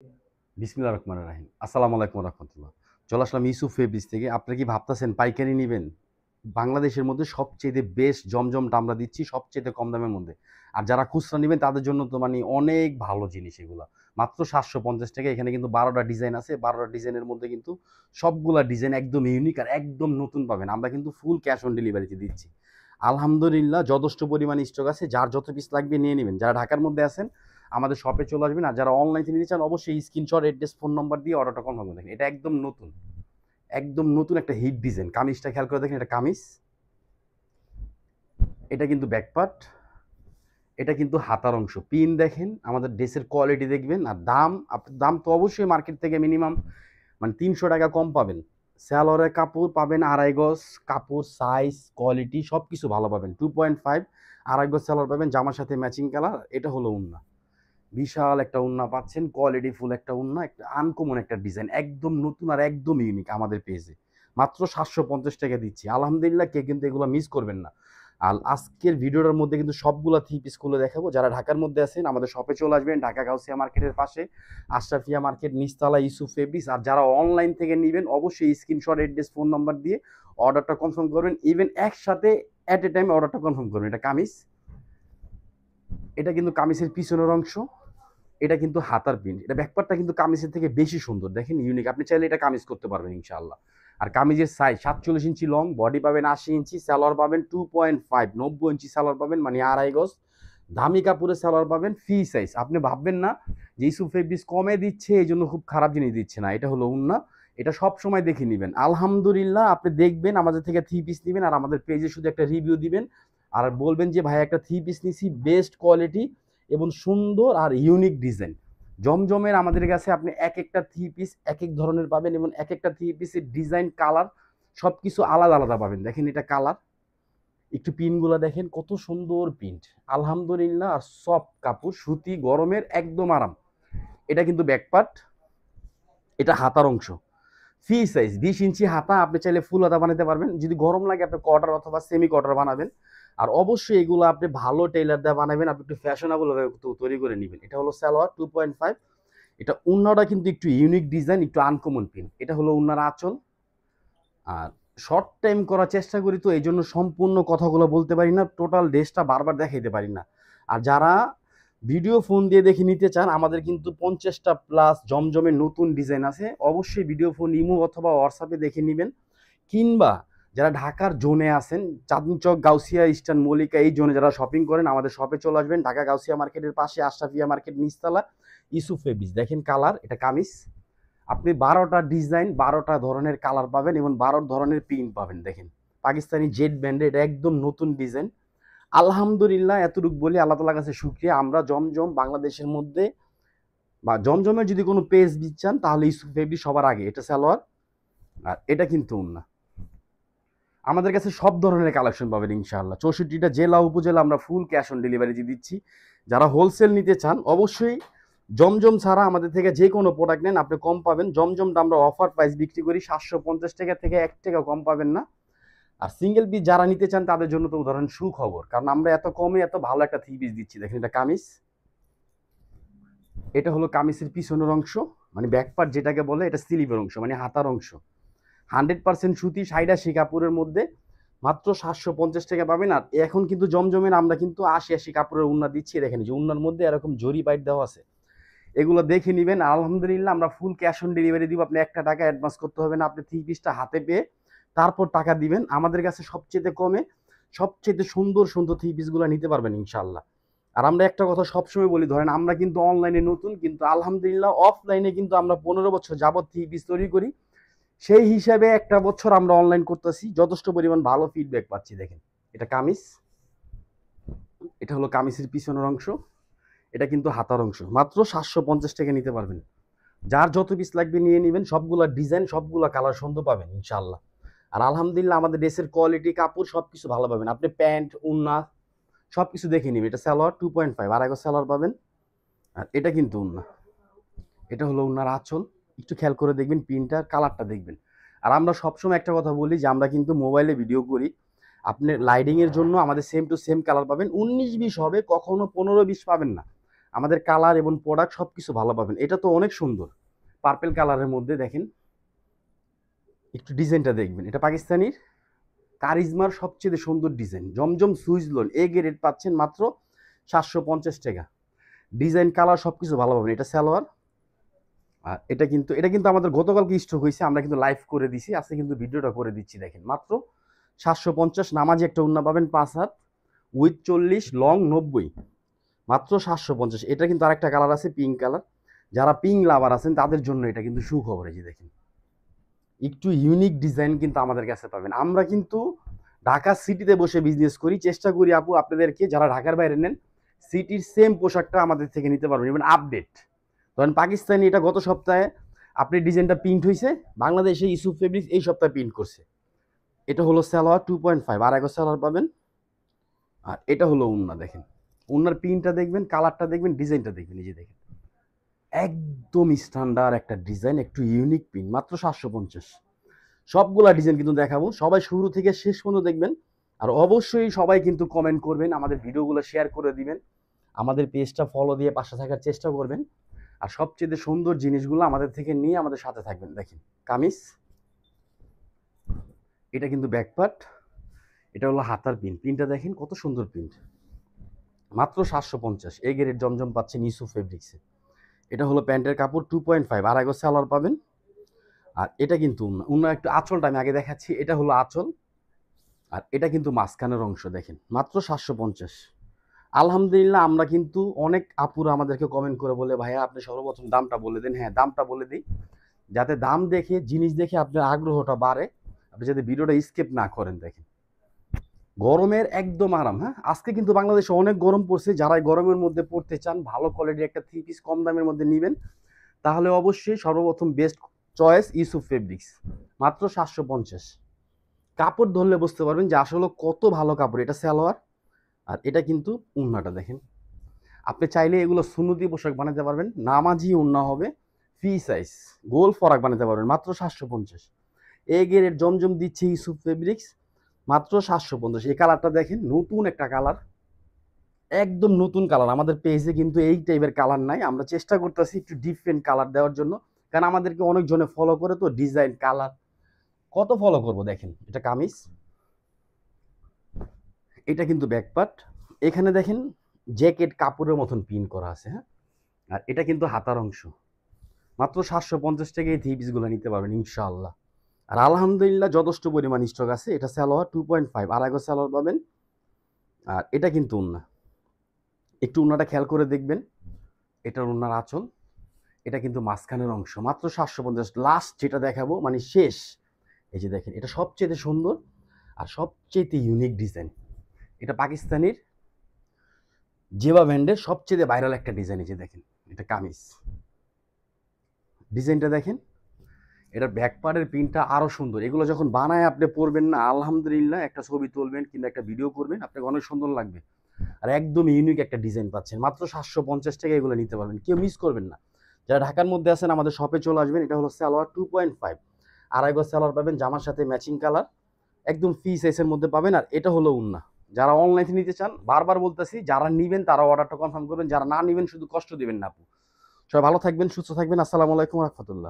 বিসমিল্লাহির রহমানির রহিম। আসসালামু আলাইকুম রাহমাতুল্লাহ। চলে আসলাম ইউসুফ ফেব্রিক্স থেকে। আপনারা কি ভাবতেছেন পাইকারি নিবেন? বাংলাদেশের মধ্যে সবচাইতে বেস্ট জমজমটা আমরা দিচ্ছি সবচাইতে কম দামের মধ্যে। আর যারা খুচরা নিবেন তাদের জন্য তো মানে অনেক ভালো জিনিস এগুলা। মাত্র ৳৭৫০ এখানে কিন্তু ১২ টা ডিজাইন আছে। ১২ টা ডিজাইনের মধ্যে কিন্তু সবগুলা ডিজাইন একদম ইউনিক আর একদম নতুন পাবেন। আমরা কিন্তু ফুল ক্যাশ অন ডেলিভারিতে দিচ্ছি। আলহামদুলিল্লাহ যথেষ্ট পরিমাণে স্টক আছে। যার যত পিস লাগবে নিয়ে নিবেন। যারা ঢাকার মধ্যে আছেন আমাদের শপে চলে আসবেন। আর যারা অনলাইন থেকে নিতে চান অবশ্যই স্ক্রিনশট, অ্যাড্রেস, ফোন নাম্বার দিয়ে অর্ডারটা কনফার্ম করে দেখেন। এটা একদম নতুন। একদম নতুন একটা হিট ডিজাইন। কামিজটা খেয়াল করে দেখেন, এটা কামিজ। এটা কিন্তু ব্যাকপার্ট। এটা কিন্তু হাতার অংশ। পিন দেখেন, আমাদের ড্রেসের কোয়ালিটি দেখবেন। আর দাম, দাম তো অবশ্যই মার্কেট থেকে মিনিমাম মানে ৳৩০০ কম পাবেন। সালোয়ারের কাপড় পাবেন ২.৫ গজ, কাপড় সাইজ কোয়ালিটি সবকিছু ভালো পাবেন। 2.5 ২.৫ গজ সালোয়ার পাবেন, জামার সাথে ম্যাচিং কালার। এটা হলো ওড়না। বিশাল একটা ওড়না পাচ্ছেন, কোয়ালিটি ফুল একটা ওড়না, একটা আনকমন একটা ডিজাইন, একদম নতুন আর একদম ইউনিক আমাদের পেজে। মাত্র ৳৭৫০ দিচ্ছি। আলহামদুলিল্লাহ, কেউ কিন্তু এগুলো মিস করবেন না। আর আজকের ভিডিওটার মধ্যে কিন্তু সবগুলা থ্রি পিস খুলে দেখাবো। যারা ঢাকার মধ্যে আছেন আমাদের শপে চলে আসবেন, ঢাকা গাউসিয়া মার্কেটের পাশে আশরাফিয়া মার্কেট নিচতলা ইউসুফ ফেব্রিক্স। আর যারা অনলাইন থেকে নেবেন অবশ্যই স্ক্রিনশট, অ্যাড্রেস, ফোন নাম্বার দিয়ে অর্ডারটা কনফার্ম করবেন। ইভেন একসাথে অ্যাট এ টাইম অর্ডারটা কনফার্ম করবেন। এটা কামিজ। এটা কিন্তু কামিজের পিছনের অংশ। এটা কিন্তু হাতার প্রিন্ট। এটা ব্যাকপার্টটা কিন্তু কামিজের থেকে বেশি সুন্দর। দেখেন ইউনিক। আপনি চাইলে এটা কামিজ করতে পারবেন ইনশাআল্লাহ। আর কামিজের সাইজ ৪৭ ইঞ্চি লং, বডি পাবেন ৮০ ইঞ্চি, সালোয়ার পাবেন 2.5 ৯০ ইঞ্চি সালোয়ার পাবেন, মানে ২.৫ গজ। দামি কাপড়ের সালোয়ার পাবেন ফ্রি সাইজ। আপনি ভাববেন না যে ইউসুফ ফেব্রিক্স কমে দিচ্ছে এই জন্য খুব খারাপ জিনিস দিচ্ছে না। এটা হলো ওড়না। এটা সব সময় দেখে নিবেন। আলহামদুলিল্লাহ, আপনি দেখবেন আমাদের থেকে থ্রি পিস নিবেন আর আমাদের পেজে শুধু একটা রিভিউ দিবেন আর বলবেন যে ভাই একটা থ্রি পিস নিছি, বেস্ট কোয়ালিটি এবং সুন্দর আর ইউনিক ডিজাইন। জমজমের আমাদের কাছে আপনি এক একটা থ্রি পিস এক এক ধরনের পাবেন এবং এক একটা থ্রি পিসের ডিজাইন, কালার সবকিছু আলাদা আলাদা পাবেন। দেখেন এটা কালার, একটু পিনগুলো দেখেন কত সুন্দর প্রিন্ট। আলহামদুলিল্লাহ, আর সফট কাপড়, সুতি, গরমের একদম আরাম। এটা কিন্তু ব্যাকপার্ট। এটা হাতার অংশ, ফ্রি সাইজ ২০ ইঞ্চি হাতা। আপনি চাইলে ফুল হাতা বানাতে পারবেন। যদি গরম লাগে আপনি কোয়ার্টার অথবা সেমি কোয়ার্টার বানাবেন। আর অবশ্যই এগুলো আপনি ভালো টেইলার দিয়ে বানাবেন। আপনি একটু ফ্যাশনেবল ভাবে তৈরি করে নেবেন। এটা হলো সালোয়ার 2.5। এটা উন্নাটা কিন্তু একটু ইউনিক ডিজাইন, একটু আনকমন প্রিন্ট। এটা হলো উন্নার আঁচল। আর শর্ট টাইম করার চেষ্টা করি তো এই জন্য সম্পূর্ণ কথাগুলো বলতে পারি না, টোটাল ড্রেসটা বারবার দেখাইতে পারি না। আর যারা ভিডিও ফোন দিয়ে দেখে নিতে চান আমাদের কিন্তু 50টা প্লাস জমজমের নতুন ডিজাইন আছে। অবশ্যই ভিডিও ফোন ইমো অথবা হোয়াটসঅ্যাপে দেখে নেবেন। কিংবা যারা ঢাকার জোনে আছেন, চাঁদনী চক, গাউসিয়া, ইস্টার্ন মল্লিকা এই জোনে যারা শপিং করেন আমাদের শপে চলে আসবেন। ঢাকা গাউসিয়া মার্কেটের পাশে আশরাফিয়া মার্কেট নিচতলা ইউসুফ ফেব্রিক্স। দেখেন কালার, এটা কামিজ। আপনি ১২টা ডিজাইন, ১২টা ধরনের কালার পাবেন এবং ১২ ধরনের প্রিন্ট পাবেন। দেখেন পাকিস্তানি জেড ব্যান্ডে, এটা একদম নতুন ডিজাইন। আলহামদুলিল্লাহ, এতটুকু বলি আল্লাহ তাআলার কাছে শুকরিয়া। আমরা জমজম বাংলাদেশের মধ্যে বা জমজমের যদি কোনো পেজ চান তাহলে ইউসুফ ফেব্রিক্স সবার আগে। এটা সালোয়ার আর এটা কিন্তু ওড়না। আমাদের কাছে সব ধরনের কালেকশন পাবেন ইনশাআল্লাহ। ৬৪টা জেলা উপজেলা আমরা ফুল ক্যাশ অন ডেলিভারি দিচ্ছি। যারা হোলসেল নিতে চান অবশ্যই জমজম ছাড়া আমাদের থেকে যে কোনো প্রোডাক্ট নেন আপনি কম পাবেন। জমজমটা আমরা অফার প্রাইস বিক্রি করি ৳৭৫০ থেকে ৳১ কম পাবেন না। আর সিঙ্গেল পিস যারা নিতে চান তাদের জন্য তো ধরেন সুখবর, কারণ আমরা এত কমে এত ভালো একটা থ্রি পিস দিচ্ছি। দেখেন এটা কামিজ। এটা হলো কামিজের পিছনের অংশ, মানে ব্যাক পার্ট যেটাকে বলে, এটা স্লিভের অংশ মানে হাতার অংশ। 100% সুতি, ৮০-৮০ কাপড়ের মধ্যে মাত্র ৳৭৫০ পাবেন। আর এখন কিন্তু জমজমের আমরা কিন্তু ৮০-৮০ কাপড়ের ওড়না দিচ্ছি। দেখেন যে ওড়নার মধ্যে এরকম জরি পাইট দেওয়া আছে। এগুলো দেখে নিবেন। আলহামদুলিল্লাহ, আমরা ফুল ক্যাশ অন ডেলিভারি দিব। আপনি ৳১ অ্যাডভান্স করতে হবে না। আপনি থ্রি পিসটা হাতে পেয়ে তারপর টাকা দিবেন। আমাদের কাছে সবচেয়ে কমে সবচেয়ে সুন্দর সুন্দর থ্রি পিসগুলো নিতে পারবেন ইনশাআল্লাহ। আর আমরা একটা কথা সবসময় বলি, ধরেন আমরা কিন্তু অনলাইনে নতুন, কিন্তু আলহামদুলিল্লাহ অফলাইনে কিন্তু আমরা ১৫ বছর যাবত থ্রি পিস তৈরি করি। সেই হিসাবে একটা বছর আমরা অনলাইন করতেছি, যথেষ্ট পরিমাণ ভালো ফিডব্যাক পাচ্ছি। দেখেন এটা কামিজ। এটা হলো কামিজের পিছনের অংশ। এটা কিন্তু হাতার অংশ। মাত্র ৳৭৫০ নিতে পারবেন। যার যত পিস লাগবে নিয়ে নিবেন। সবগুলা ডিজাইন, সবগুলা কালার সুন্দর পাবেন ইনশাআল্লাহ। আর আলহামদুলিল্লাহ আমাদের ড্রেসের কোয়ালিটি, কাপড় সবকিছু ভালো পাবেন। আপনি প্যান্ট, ওড়না সবকিছু দেখে নিবেন। এটা সালোয়ার 2.5 আর একটা সালোয়ার পাবেন। আর এটা কিন্তু ওড়না। এটা হলো ওড়নার আঁচল। একটু খেয়াল করে দেখবেন প্রিন্টটা, কালারটা দেখবেন। আর আমরা সবসময় একটা কথা বলি যে আমরা কিন্তু মোবাইলে ভিডিও করি। আপনি লাইটিং এর জন্য আমাদের সেম টু সেম কালার পাবেন। ১৯-২০ হবে, কখনো ১৫-২০ পাবেন না। আমাদের কালার এবং প্রোডাক্ট সবকিছু ভালো পাবেন। এটা তো অনেক সুন্দর, পার্পল কালারের মধ্যে দেখেন, একটু ডিজাইনটা দেখবেন। এটা পাকিস্তানির কারিজমার সবচেয়ে সুন্দর design, Zamzam switch loan A grade পাচ্ছেন মাত্র 750 টাকা। ডিজাইন কালার সবকিছু ভালো পাবেন। এটা সালোয়ার, আর এটা কিন্তু আমাদের গতকালকে স্টক হয়েছে, আমরা কিন্তু লাইভ করে দিছি, আজকে কিন্তু ভিডিওটা করে দিচ্ছি। দেখেন মাত্র 750, নামাজি একটা ওড়না পাবেন 5 হাত উইথ 40, লং 90, মাত্র 750। এটা কিন্তু আরেকটা কালার আছে পিঙ্ক কালার, যারা পিঙ্ক লাভার আছেন তাদের জন্য এটা কিন্তু সুখবর। এই যে দেখেন একটু ইউনিক ডিজাইন কিন্তু আমাদের কাছে পাবেন। আমরা কিন্তু ঢাকা সিটিতে বসে বিজনেস করি, চেষ্টা করি আপু আপনাদেরকে যারা ঢাকার বাইরে নেন সিটির সেম পোশাকটা আমাদের থেকে নিতে পারবেন, এবং আপডেট। ধরেন পাকিস্তানি এটা গত সপ্তাহে আপনি ডিজাইনটা প্রিন্ট হয়েছে, বাংলাদেশে ইউসুফ ফেব্রিক্স এই সপ্তাহে প্রিন্ট করছে। এটা হলো সালোয়ার 2.5, আর একটা সালোয়ার পাবেন। আর এটা হলো উন্না, দেখেন উন্নার প্রিন্টটা দেখবেন, কালারটা দেখবেন, ডিজাইনটা দেখবেন। এই যে দেখেন একদম স্ট্যান্ডার্ড একটা ডিজাইন, একটু ইউনিক প্রিন্ট, মাত্র 750। সবগুলা ডিজাইন কিন্তু দেখাবো, সবাই শুরু থেকে শেষ পর্যন্ত দেখবেন। আর অবশ্যই সবাই কিন্তু কমেন্ট করবেন, আমাদের ভিডিওগুলো শেয়ার করে দিবেন, আমাদের পেজটা ফলো দিয়ে পাশে থাকার চেষ্টা করবেন। আর সবচেয়ে সুন্দর জিনিসগুলো আমাদের থেকে নিয়ে আমাদের সাথে থাকবেন। দেখেন কামিজ, এটা কিন্তু ব্যাকপার্ট, এটা হলো হাতার প্রিন্টটা দেখেন কত সুন্দর প্রিন্ট, মাত্র 750। এই গ্রেড জমজম পাচ্ছেন ইউসুফ ফেব্রিক্সে। এটা হলো প্যান্টের কাপড় 2.5, আর একটা সালোয়ার পাবেন। আর এটা কিন্তু অন্য একটু আঁচলটা আমি আগে দেখাচ্ছি, এটা হলো আঁচল, আর এটা কিন্তু মাঝখানের অংশ দেখেন, মাত্র 750। আলহামদুলিল্লাহ, আমরা কিন্তু অনেক আপুরা আমাদেরকে কমেন্ট করে বলে ভাইয়া আপনি সর্বপ্রথম দামটা বলে দেন। হ্যাঁ, দামটা বলে দিই, যাতে দাম দেখে জিনিস দেখে আপনার আগ্রহটা বাড়ে, আপনি যাতে ভিডিওটা স্কিপ না করেন। দেখেন গরমের একদম আরাম। হ্যাঁ, আজকে কিন্তু বাংলাদেশে অনেক গরম পড়ছে, যারা গরমের মধ্যে পড়তে চান, ভালো কোয়ালিটির একটা 3 পিস কম দামের মধ্যে নেবেন, তাহলে অবশ্যই সর্বপ্রথম বেস্ট চয়েস ইউসুফ ফেব্রিক্স, মাত্র 750। কাপড় ধরলে বুঝতে পারবেন যে আসলে কত ভালো কাপড়। এটা সালোয়ার, আর এটা কিন্তু উন্নাটা দেখেন। আপনি চাইলে এগুলো সুন্নতি পোশাক বানাতে পারবেন, নামাজি উন্না হবে, ফ্রি সাইজ গোল ফরাক বানাতে পারবেন, মাত্র 750। এই গ্রেড জমজম দিচ্ছে ইউসুফ ফেব্রিক্স, মাত্র 750। এই কালারটা দেখেন, নতুন একটা কালার, একদম নতুন কালার। আমাদের পেজে কিন্তু এই টাইপের কালার নাই, আমরা চেষ্টা করতেছি একটু ডিফারেন্ট কালার দেওয়ার জন্য, কারণ আমাদেরকে অনেকজনে ফলো করে, তো ডিজাইন কালার কত ফলো করব। দেখেন এটা কামিজ, এটা কিন্তু ব্যাকপার্ট, এখানে দেখেন জ্যাকেট কাপড়ের মতন পিন করা আছে। হ্যাঁ, আর এটা কিন্তু হাতার অংশ, মাত্র 750 টাকায় এই থ্রি পিসগুলো নিতে পারবেন ইনশাআল্লাহ। আর আলহামদুলিল্লাহ যথেষ্ট পরিমাণ স্টক আছে। এটা সালোয়ার 2.5, আর একটা সালোয়ার পাবেন। আর এটা কিন্তু উন্না, একটু উন্নাটা খেয়াল করে দেখবেন, এটার উন্নার আঁচল, এটা কিন্তু মাঝখানের অংশ, মাত্র 750। লাস্ট যেটা দেখাবো মানে শেষ, এই যে দেখেন এটা সবচেয়ে সুন্দর আর সবচেয়ে ইউনিক ডিজাইন। এটা পাকিস্তানির জেবা ব্র্যান্ডের সবচেয়ে ভাইরাল একটা ডিজাইন। এই যে দেখেন এটা কামিজ, ডিজাইনটা দেখেন, এটার ব্যাকপার্টের প্রিন্টটা আরো সুন্দর। এগুলো যখন বানায় আপনি পরবেন না, আলহামদুলিল্লাহ একটা ছবি তুলবেন কিংবা একটা ভিডিও করবেন, আপনাকে অনেক সুন্দর লাগবে। আর একদম ইউনিক একটা ডিজাইন পাচ্ছেন, মাত্র 750 টাকা এগুলো নিতে পারবেন, কেউ মিস করবেন না। যারা ঢাকার মধ্যে আছেন আমাদের শপে চলে আসবেন। এটা হলো সালোয়ার 2.5, আড়াই গজ সালোয়ার পাবেন, জামার সাথে ম্যাচিং কালার, একদম ফ্রি সাইজের মধ্যে পাবেন। আর এটা হলো উন্না। যারা অনলাইনে নিতে চান, বারবার বলতেছি, যারা নিবেন তারা অর্ডারটা কনফার্ম করবেন, যারা না নিবেন শুধু কষ্ট দিবেন না আপু। সবাই ভালো থাকবেন, সুস্থ থাকবেন। আসসালামু আলাইকুম রাহমাতুল্লাহ।